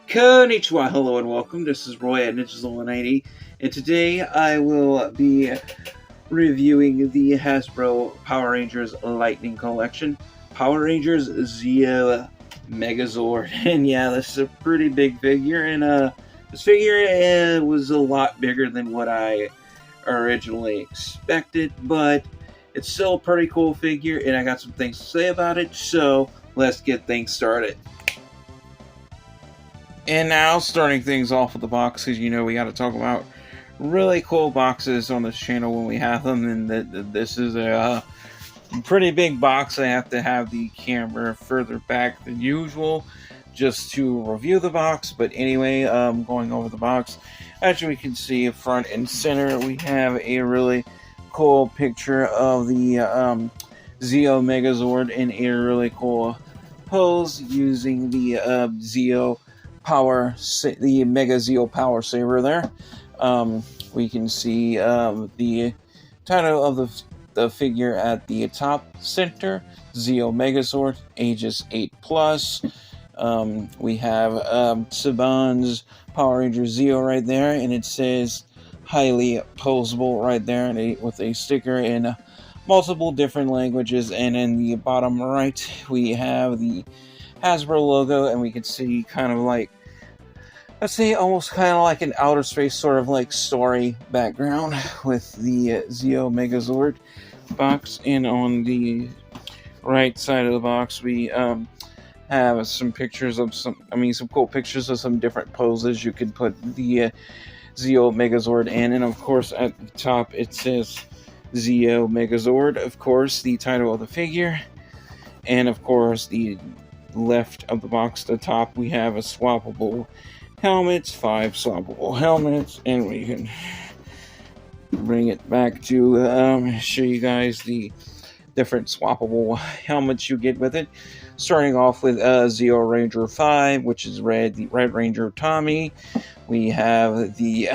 Konnichiwa, hello and welcome. This is Roy at NinjaZord90, and today I will be reviewing the Hasbro Power Rangers Lightning Collection, Power Rangers Zeo MegaZord. And yeah, this is a pretty big figure, and this figure was a lot bigger than what I originally expected, but it's still a pretty cool figure, and I got some things to say about it, so let's get things started. And now, starting things off with the boxes, you know, we got to talk about really cool boxes on this channel when we have them, and this is a pretty big box. I have to have the camera further back than usual just to review the box, but anyway, going over the box, as we can see front and center, we have a really cool picture of the Zeo MegaZord in a really cool pose using the Zeo the Mega Zeo Power Saver there. We can see the title of the figure at the top center, Zeo MegaZord, ages 8+. We have Saban's Power Ranger Zeo right there, and it says highly posable right there, and with a sticker in multiple different languages. And in the bottom right, we have the Hasbro logo, and we can see kind of like, let's say, almost kind of like an outer space sort of like story background with the Zeo MegaZord box. And on the right side of the box, we have some pictures of some cool pictures of some different poses you could put the Zeo MegaZord in. And of course, at the top, it says Zeo MegaZord, of course, the title of the figure. And of course, the left of the box, the top, we have a swappable helmets, 5 swappable helmets, and we can bring it back to show you guys the different swappable helmets you get with it. Starting off with Zeo Ranger 5, which is red, the Red Ranger Tommy. We have the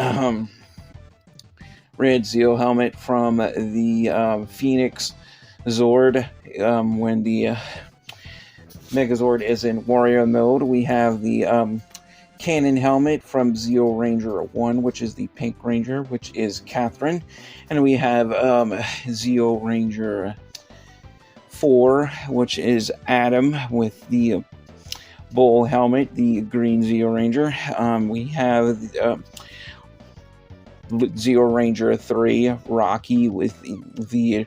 red Zeo helmet from the Phoenix Zord when the Megazord is in warrior mode. We have the Cannon helmet from Zeo Ranger 1, which is the Pink Ranger, which is Catherine. And we have Zeo Ranger 4, which is Adam, with the Bull helmet, the Green Zeo Ranger. We have Zeo Ranger 3, Rocky, with the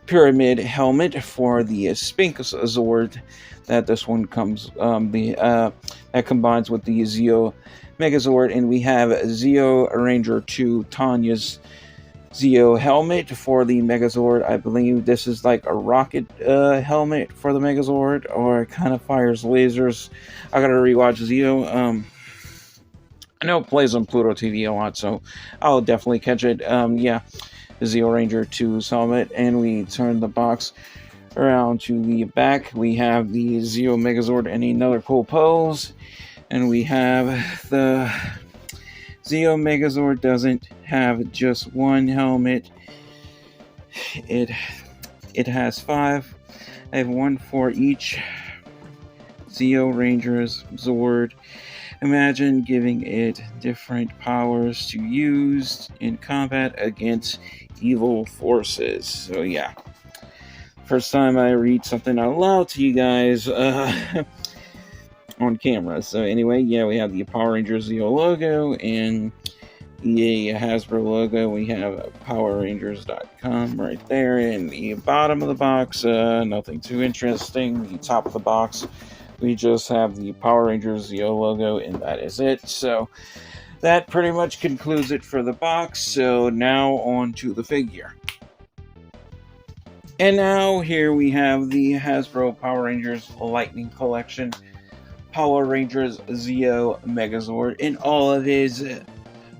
Pyramid helmet for the Sphinx Zord. That this one comes that combines with the Zeo MegaZord. And we have Zeo Ranger 2, Tanya's Zeo helmet for the Megazord. I believe this is like a rocket helmet for the Megazord, or it kind of fires lasers. I gotta rewatch Zeo. I know it plays on Pluto TV a lot, so I'll definitely catch it. Yeah, the Zeo Ranger 2's helmet. And we turn the box around to the back. We have the Zeo MegaZord in another cool pose, and we have the Zeo MegaZord doesn't have just one helmet. It has 5. I have one for each Zeo Ranger's Zord. Imagine giving it different powers to use in combat against evil forces. So yeah, first time I read something out loud to you guys on camera. So anyway, yeah, we have the Power Rangers Zeo logo and the Hasbro logo. We have PowerRangers.com right there in the bottom of the box. Nothing too interesting. The top of the box, we just have the Power Rangers Zeo logo, and that is it. So that pretty much concludes it for the box. So now on to the figure. And now here we have the Hasbro Power Rangers Lightning Collection, Power Rangers Zeo MegaZord in all of his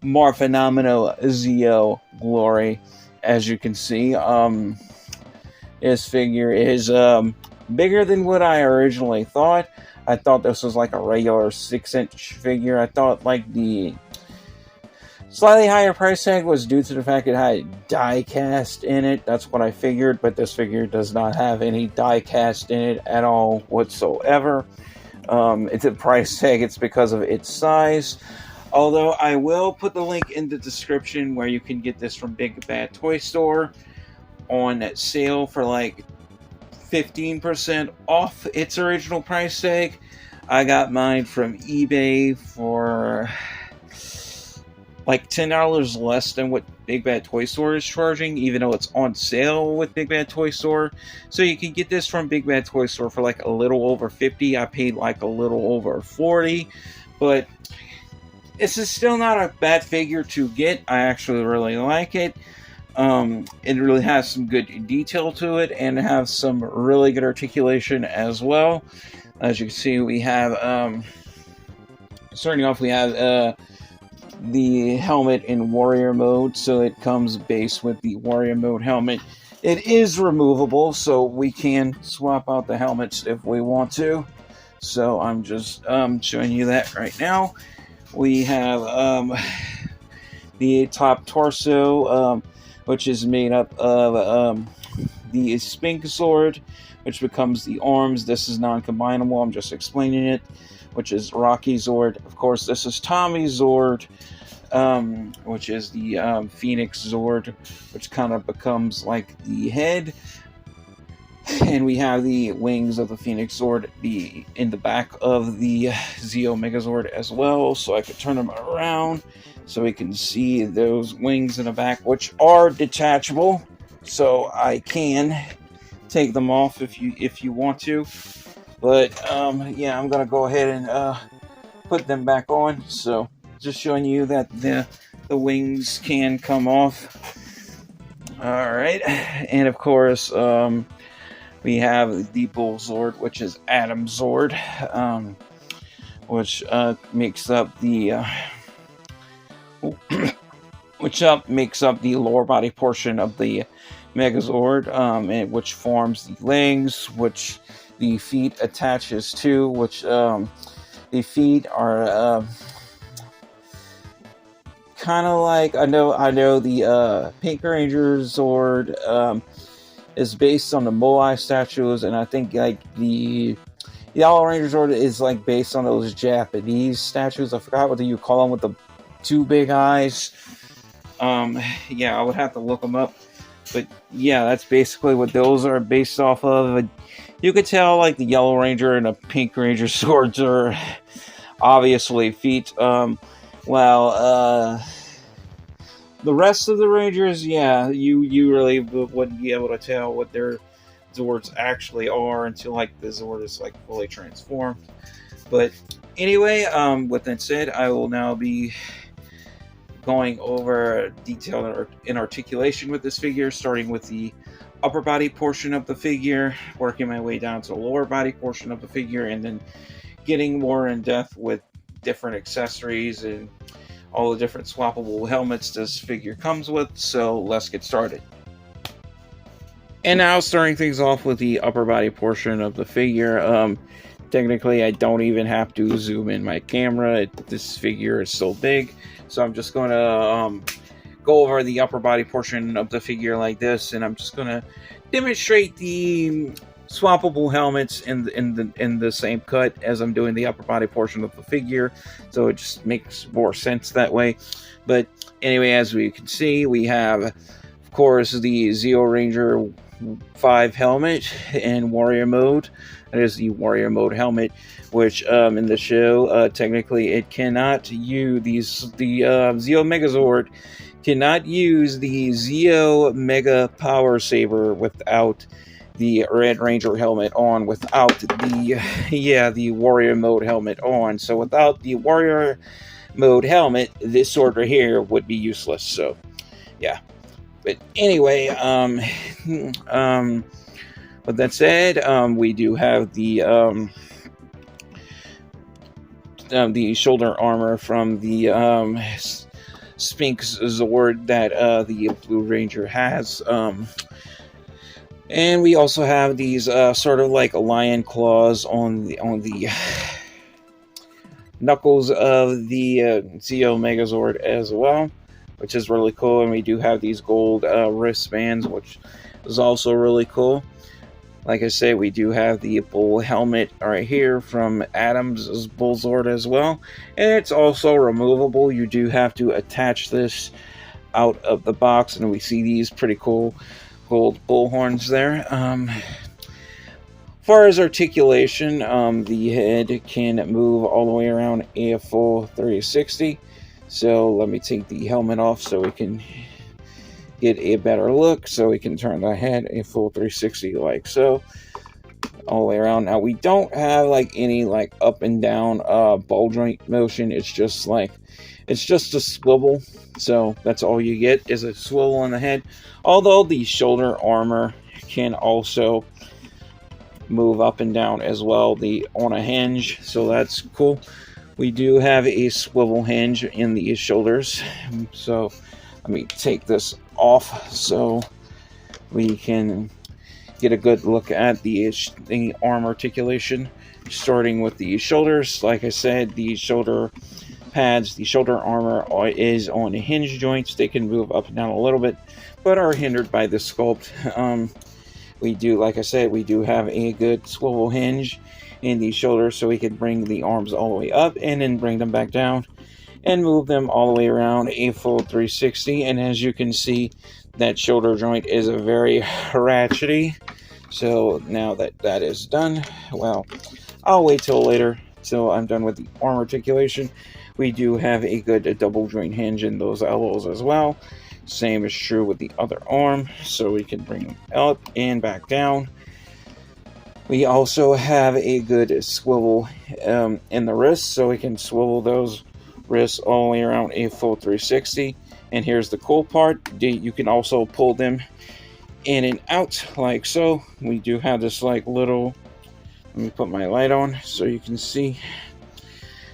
more phenomenal Zeo glory. As you can see, this figure is bigger than what I originally thought. I thought this was like a regular 6-inch figure. I thought like the Slightly higher price tag was due to the fact it had die cast in it. That's what I figured, but this figure does not have any die cast in it at all whatsoever. It's a price tag, it's because of its size. Although I will put the link in the description where you can get this from Big Bad Toy Store on sale for like 15% off its original price tag. I got mine from eBay for like $10 less than what Big Bad Toy Store is charging, even though it's on sale with Big Bad Toy Store. So you can get this from Big Bad Toy Store for like a little over $50. I paid like a little over $40, but this is still not a bad figure to get. I actually really like it. It really has some good detail to it, and it has some really good articulation as well. As you can see, we have starting off, we have the helmet in warrior mode, so it comes base with the warrior mode helmet. It is removable, so we can swap out the helmets if we want to. So I'm just showing you that right now. We have the top torso, which is made up of the MegaZord, which becomes the arms. This is non-combinable, I'm just explaining it, which is Rocky Zord. Of course, this is Tommy Zord, which is the Phoenix Zord, which kind of becomes like the head. And we have the wings of the Phoenix Zord be in the back of the Zeo MegaZord as well. So I could turn them around so we can see those wings in the back, which are detachable. So I can take them off if you want to. But yeah, I'm gonna go ahead and put them back on. So just showing you that the wings can come off. All right, and of course we have the Bull Zord, which is Adam Zord, which makes up the makes up the lower body portion of the MegaZord, and which forms the legs, which the feet attaches to, which the feet are kind of like, I know the Pink Ranger Zord is based on the Moai statues, and I think like the Yellow Ranger Zord is like based on those Japanese statues. I forgot what you call them with the two big eyes. Yeah, I would have to look them up, but yeah, that's basically what those are based off of. You could tell like the Yellow Ranger and the Pink Ranger swords are obviously feet. The rest of the Rangers, yeah, you really wouldn't be able to tell what their Zords actually are until like the Zord is like fully transformed. But anyway, with that said, I will now be going over detail and articulation with this figure, starting with the upper body portion of the figure, working my way down to the lower body portion of the figure, and then getting more in depth with different accessories and all the different swappable helmets this figure comes with. So let's get started. And now starting things off with the upper body portion of the figure. Technically, I don't even have to zoom in my camera. This figure is so big. So I'm just going to go over the upper body portion of the figure like this, and I'm just going to demonstrate the swappable helmets in the same cut as I'm doing the upper body portion of the figure, so it just makes more sense that way. But anyway, as we can see, we have, of course, the Zeo Ranger 5 helmet in warrior mode. That is the warrior mode helmet, which in the show, technically it cannot use the Zeo MegaZord cannot use the Zeo Mega Power Saber without the Red Ranger helmet on, without the warrior mode helmet on. So without the warrior mode helmet, this sword right here would be useless. So yeah, but anyway, with that said, we do have the shoulder armor from the Sphinx Zord that the Blue Ranger has. And we also have these sort of like lion claws on the knuckles of the Zeo MegaZord as well. which is really cool. And we do have these gold wristbands, which is also really cool. Like I say, we do have the bull helmet right here from Adams' MegaZord as well. And it's also removable. You do have to attach this out of the box, and we see these pretty cool gold bull horns there. As far as articulation, the head can move all the way around a full 360. So let me take the helmet off so we can get a better look. So we can turn the head a full 360 like so, all the way around. Now we don't have like any like up and down ball joint motion. It's just a swivel. So that's all you get is a swivel on the head. Although the shoulder armor can also move up and down as well, on a hinge. So that's cool. We do have a swivel hinge in the shoulders. So let me take this off so we can get a good look at the arm articulation, starting with the shoulders. Like I said, the shoulder pads, the shoulder armor is on hinge joints. They can move up and down a little bit, but are hindered by the sculpt. Like I said, we do have a good swivel hinge in the shoulders, so we can bring the arms all the way up and then bring them back down and move them all the way around a full 360. And as you can see, that shoulder joint is very ratchety. So now that that is done, well, I'll wait till later till I'm done with the arm articulation. We do have a good double joint hinge in those elbows as well. Same is true with the other arm, so we can bring them up and back down. We also have a good swivel in the wrists, so we can swivel those wrists all the way around a full 360. And here's the cool part, you can also pull them in and out like so. We do have this like little, let me put my light on so you can see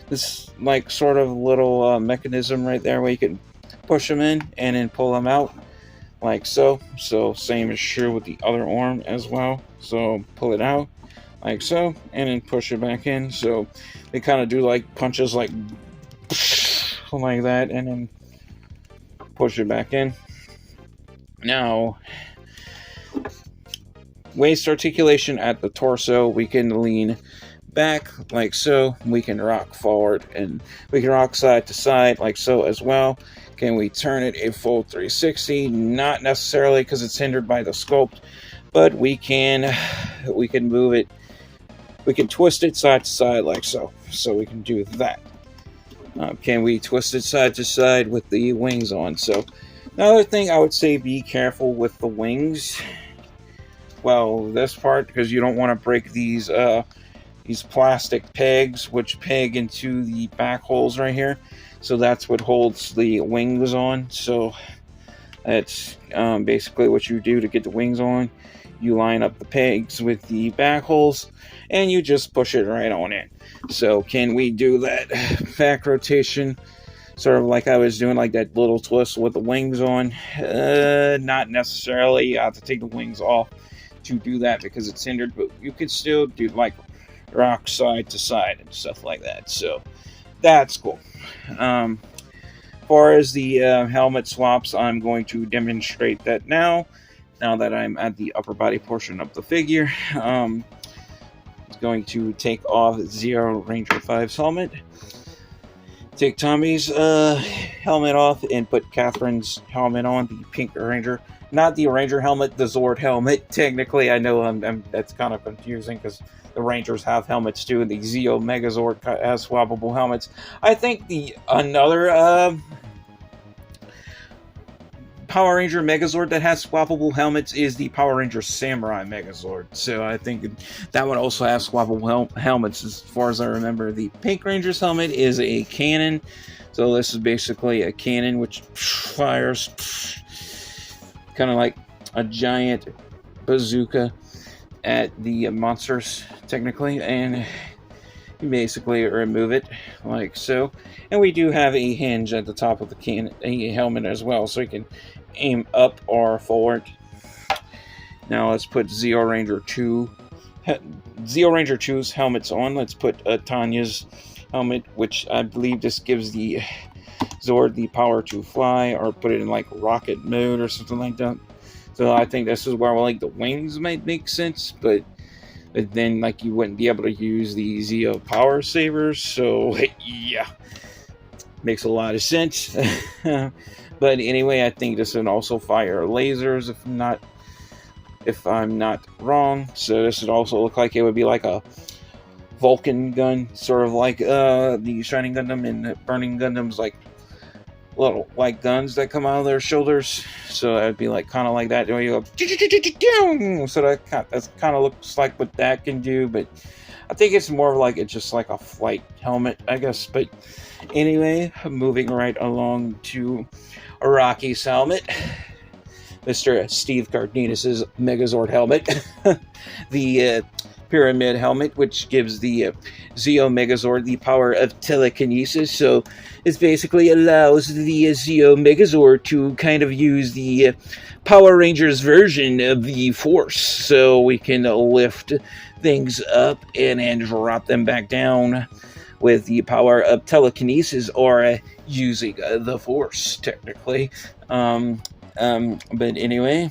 this like sort of little mechanism right there where you can push them in and then pull them out like so. So same is true with the other arm as well. So pull it out like so and then push it back in. So they kind of do like punches like that and then push it back in. Now, waist articulation at the torso, we can lean back like so, we can rock forward, and we can rock side to side like so as well. Can we turn it a full 360? Not necessarily, because it's hindered by the sculpt, but we can move it, we can twist it side to side like so. So we can do that. Can we twist it side to side with the wings on? So another thing I would say, be careful with the wings. Well, this part, because you don't want to break these plastic pegs, which peg into the back holes right here. So that's what holds the wings on. So that's basically what you do to get the wings on. You line up the pegs with the back holes, and you just push it right on in. So can we do that back rotation, sort of like I was doing, like that little twist with the wings on? Not necessarily. You have to take the wings off to do that because it's hindered, but you can still do like rock side to side and stuff like that. So that's cool. As far as the helmet swaps, I'm going to demonstrate that now that I'm at the upper body portion of the figure. It's going to take off Zeo Ranger 5's helmet, take Tommy's helmet off, and put Catherine's helmet on, the Pink Ranger. Not the Ranger helmet, the Zord helmet. Technically, I know that's kind of confusing because the Rangers have helmets too. The Zeo MegaZord has swappable helmets. I think the another Power Ranger MegaZord that has swappable helmets is the Power Ranger Samurai MegaZord. So I think that one also has swappable helmets as far as I remember. The Pink Ranger's helmet is a cannon. So this is basically a cannon which fires kind of like a giant bazooka at the monsters, technically, and you basically remove it like so. And we do have a hinge at the top of the helmet as well, so you can aim up or forward. Now let's put Zeo Ranger 2's helmets on. Let's put Tanya's helmet, which I believe this gives the Zord the power to fly, or put it in like rocket mode or something like that. So I think this is where like the wings might make sense, but then like you wouldn't be able to use the Zeo power sabers. So yeah, makes a lot of sense. But anyway, I think this would also fire lasers if I'm not wrong. So this would also look like it would be like a Vulcan gun, sort of like the Shining Gundam and Burning Gundam's like little like guns that come out of their shoulders. So that would be like kind of like that. Where you go, so that's kind of looks like what that can do, but I think it's more like it's just like a flight helmet, I guess. But anyway, moving right along to Rocky's helmet, Mr. Steve Cardenas' Megazord helmet, the pyramid helmet, which gives the Zeo MegaZord the power of telekinesis. So it basically allows the Zeo MegaZord to kind of use the Power Rangers version of the Force. So we can lift things up and then drop them back down with the power of telekinesis, or using the Force, technically. But anyway,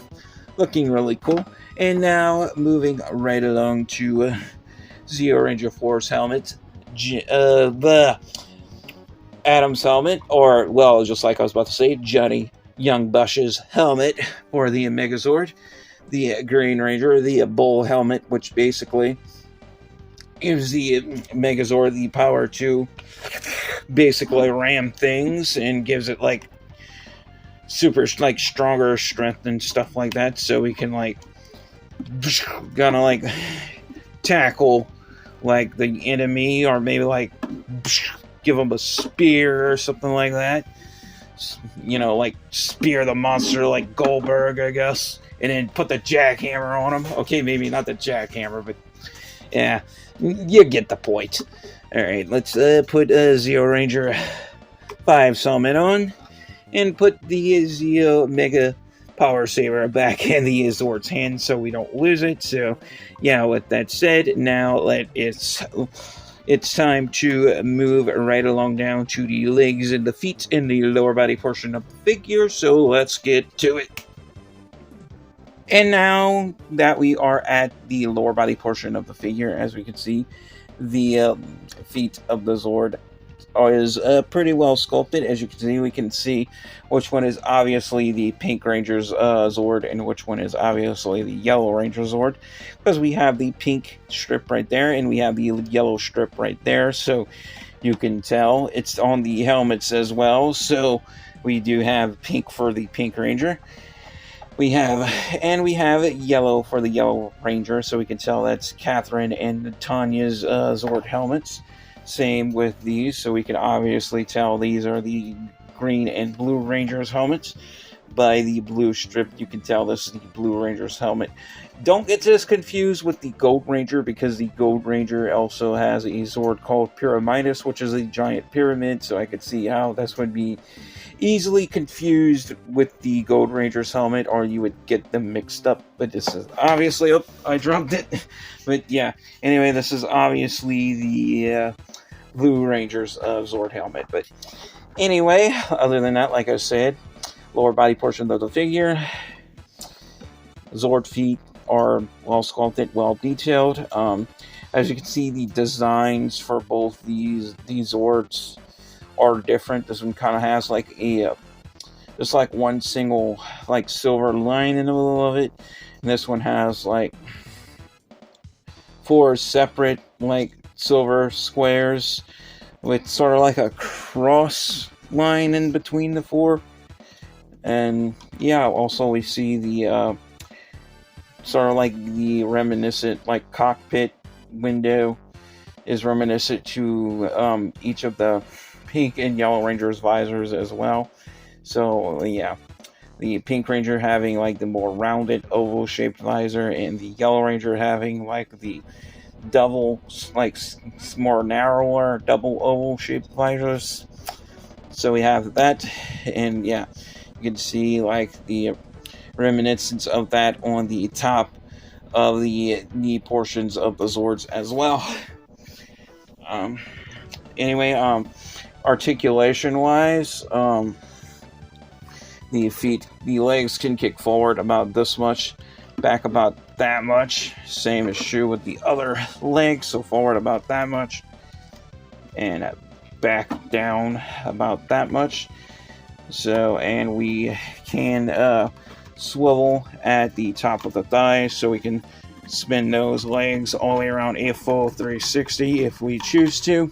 looking really cool. And now moving right along to Zeo Ranger Force helmet, the Adam's helmet, or well, just like I was about to say, Johnny Young Bush's helmet for the Megazord, the Green Ranger, the Bull helmet, which basically gives the Megazord the power to basically ram things and gives it like super like stronger strength and stuff like that, so we can like gonna like tackle like the enemy, or maybe like give them a spear or something like that, you know, like spear the monster like Goldberg, I guess, and then put the jackhammer on him. Okay, maybe not the jackhammer, but yeah, you get the point. All right, let's put Zeo Ranger 5 helmet on and put the Zeo Mega Power Saber back in the Zord's hand so we don't lose it. So yeah, with that said, now it's time to move right along down to the legs and the feet and the lower body portion of the figure. So let's get to it. And now that we are at the lower body portion of the figure, as we can see, the feet of the Zord is pretty well sculpted. As you can see, we can see which one is obviously the Pink Ranger's Zord and which one is obviously the Yellow Ranger Zord, because we have the pink strip right there and we have the yellow strip right there, so you can tell it's on the helmets as well. So we do have pink for the Pink Ranger. We have yellow for the Yellow Ranger, so we can tell that's Catherine and Tanya's Zord helmets. Same with these, so we can obviously tell these are the Green and Blue Ranger's helmets. By the blue strip, you can tell this is the Blue Ranger's helmet. Don't get this confused with the Gold Ranger, because the Gold Ranger also has a Zord called Pyramidus, which is a giant pyramid, so I could see how this would be easily confused with the Gold Ranger's helmet, or you would get them mixed up. But this is obviously, oh, I dropped it. But yeah, anyway, this is obviously the Blue Ranger's Zord helmet. But anyway, other than that, like I said, lower body portion of the figure, Zord feet are well sculpted, well detailed. As you can see, the designs for both these Zords are different. This one kind of has like a just like one single like silver line in the middle of it, and this one has like 4 separate like silver squares with sort of like a cross line in between the 4. And yeah, also we see the sort of like the reminiscent like cockpit window is reminiscent to each of the Pink and Yellow Ranger's visors as well. So yeah, the Pink Ranger having like the more rounded oval shaped visor, and the Yellow Ranger having like the double, like more narrower double oval shaped visors. So we have that, and yeah, you can see like the reminiscence of that on the top of the knee portions of the Zords as well. Anyway, articulation wise, the legs can kick forward about this much, back about that much. Same is true with the other leg, so forward about that much, and back down about that much. So, and we can swivel at the top of the thigh, so we can spin those legs all the way around a full 360 if we choose to.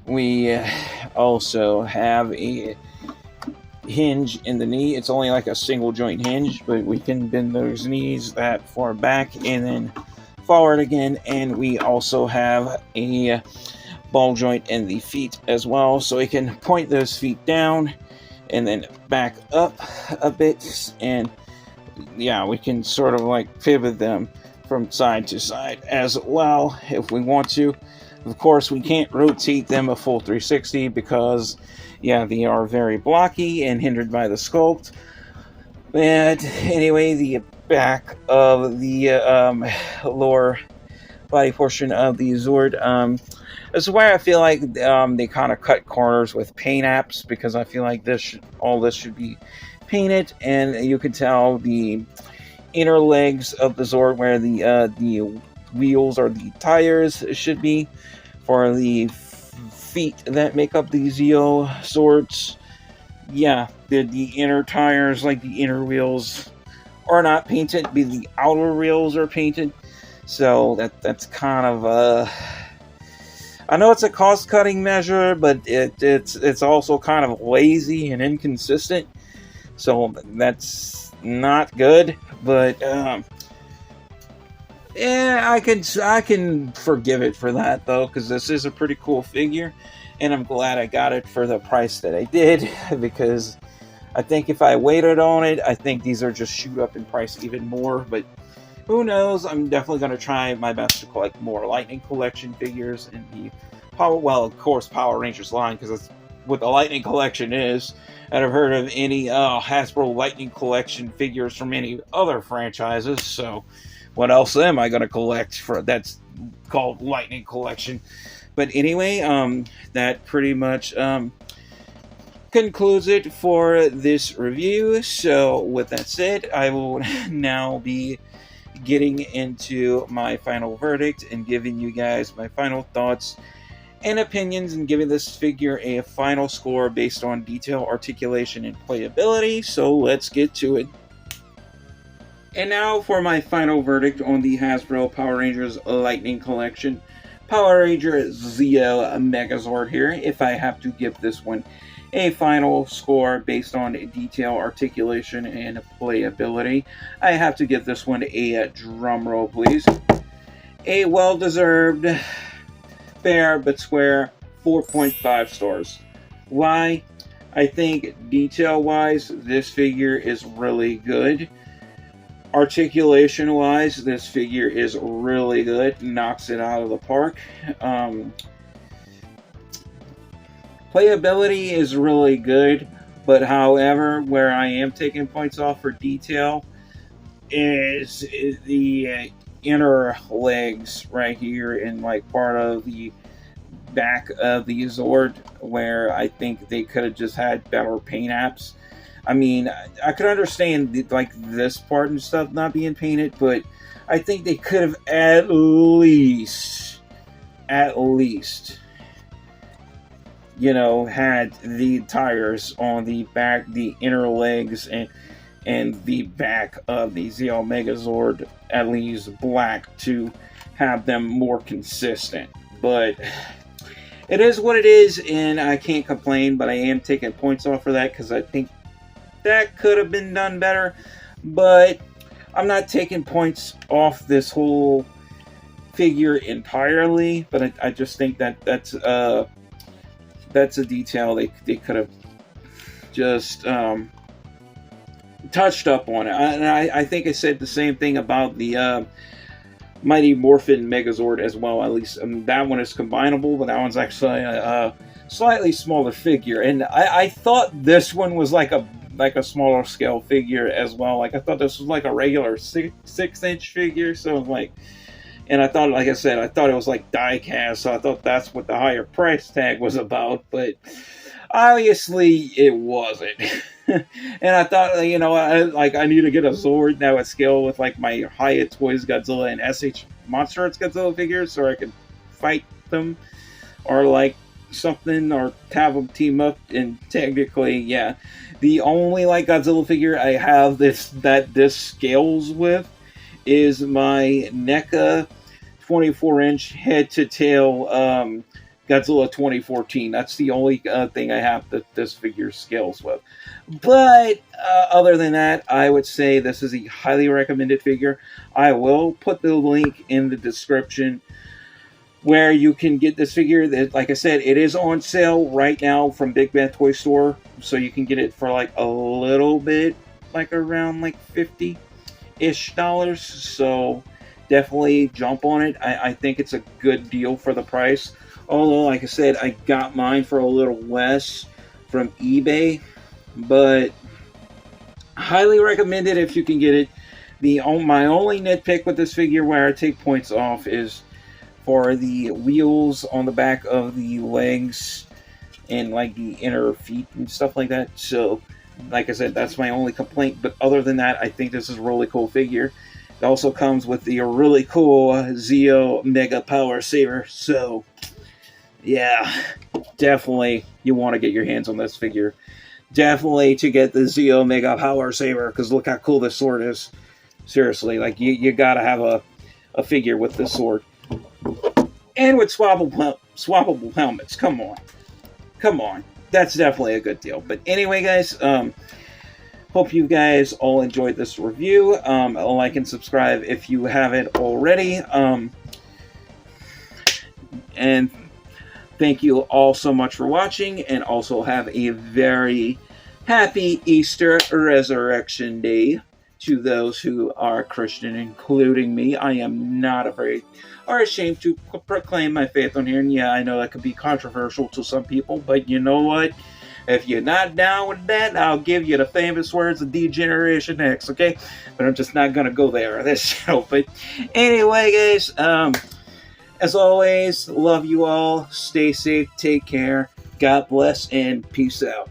We also have a hinge in the knee. It's only like a single joint hinge, but we can bend those knees that far back and then forward again. And we also have a ball joint in the feet as well, so we can point those feet down and then back up a bit, and yeah, we can sort of like pivot them from side to side as well if we want to. Of course, we can't rotate them a full 360 because, yeah, they are very blocky and hindered by the sculpt. But anyway, the back of the lower body portion of the Zord, this is why I feel like they kind of cut corners with paint apps, because I feel like all this should be painted, and you can tell the inner legs of the Zord where the wheels or the tires should be for the feet that make up the Zeo Zords. Yeah, the inner tires, like the inner wheels, are not painted, but the outer wheels are painted. So that's kind of I know it's a cost-cutting measure, but it's also kind of lazy and inconsistent. So that's not good. But yeah, I can forgive it for that though, because this is a pretty cool figure, and I'm glad I got it for the price that I did. Because I think if I waited on it, I think these are just shoot up in price even more. But who knows? I'm definitely going to try my best to collect more Lightning Collection figures in the of course, Power Rangers line, because that's what the Lightning Collection is. And I've heard of any Hasbro Lightning Collection figures from any other franchises. So what else am I going to collect for that's called Lightning Collection? But anyway, that pretty much concludes it for this review. So with that said, I will now be getting into my final verdict and giving you guys my final thoughts and opinions, and giving this figure a final score based on detail, articulation, and playability. So let's get to it. And now for my final verdict on the Hasbro Power Rangers Lightning Collection. Power Ranger Zeo MegaZord here. If I have to give this one a final score based on detail, articulation, and playability, I have to give this one a drum roll, please. A well-deserved, fair but square 4.5 stars. Why? I think detail-wise, this figure is really good. Articulation-wise, this figure is really good. Knocks it out of the park. Playability is really good, but however, where I am taking points off for detail is the inner legs right here in like part of the back of the Zord, where I think they could have just had better paint apps. I mean, I could understand like this part and stuff not being painted, but I think they could have at least, you know, had the tires on the back, the inner legs, and the back of the Zeo MegaZord at least black to have them more consistent. But it is what it is, and I can't complain, but I am taking points off for that because I think that could have been done better. But I'm not taking points off this whole figure entirely, but I just think that that's a detail they could have just touched up on it. And I think I said the same thing about the Mighty Morphin Megazord as well. At least that one is combinable, but that one's actually a slightly smaller figure. And I thought this one was like a smaller scale figure as well. Like I thought this was like a regular 6-inch figure. So like, And I thought, like I said, I thought it was like die cast, so I thought that's what the higher price tag was about, but obviously it wasn't. And I thought, I need to get a Zord now at scale with like my Hyatt Toys Godzilla and SH Monster Arts Godzilla figures, so I could fight them or like something, or have them team up. And technically, yeah, the only like Godzilla figure I have this scales with is my NECA 24-inch head to tail Godzilla 2014. That's the only thing I have that this figure scales with. But other than that, I would say this is a highly recommended figure. I will put the link in the description where you can get this figure. That, like I said, it is on sale right now from Big Bad Toy Store, so you can get it for like a little bit, like around like $50-ish. So definitely jump on it. I think it's a good deal for the price. Although, like I said, I got mine for a little less from eBay, but highly recommend it if you can get it. My only nitpick with this figure where I take points off is for the wheels on the back of the legs and like the inner feet and stuff like that. So, like I said, that's my only complaint. But other than that, I think this is a really cool figure. It also comes with the really cool Zeo Mega Power Saver. So, yeah, definitely you want to get your hands on this figure. Definitely to get the Zeo Mega Power Saver, because look how cool this sword is. Seriously, like you gotta have a figure with this sword. And with swappable helmets. Come on. That's definitely a good deal. But anyway, guys, hope you guys all enjoyed this review. Like and subscribe if you haven't already. And thank you all so much for watching, and also have a very happy Easter Resurrection Day to those who are Christian, including me. I am not afraid or ashamed to proclaim my faith on here. And yeah, I know that could be controversial to some people, but you know what? If you're not down with that, I'll give you the famous words of D-Generation X, okay? But I'm just not going to go there on this show. But anyway, guys, as always, love you all. Stay safe, take care, God bless, and peace out.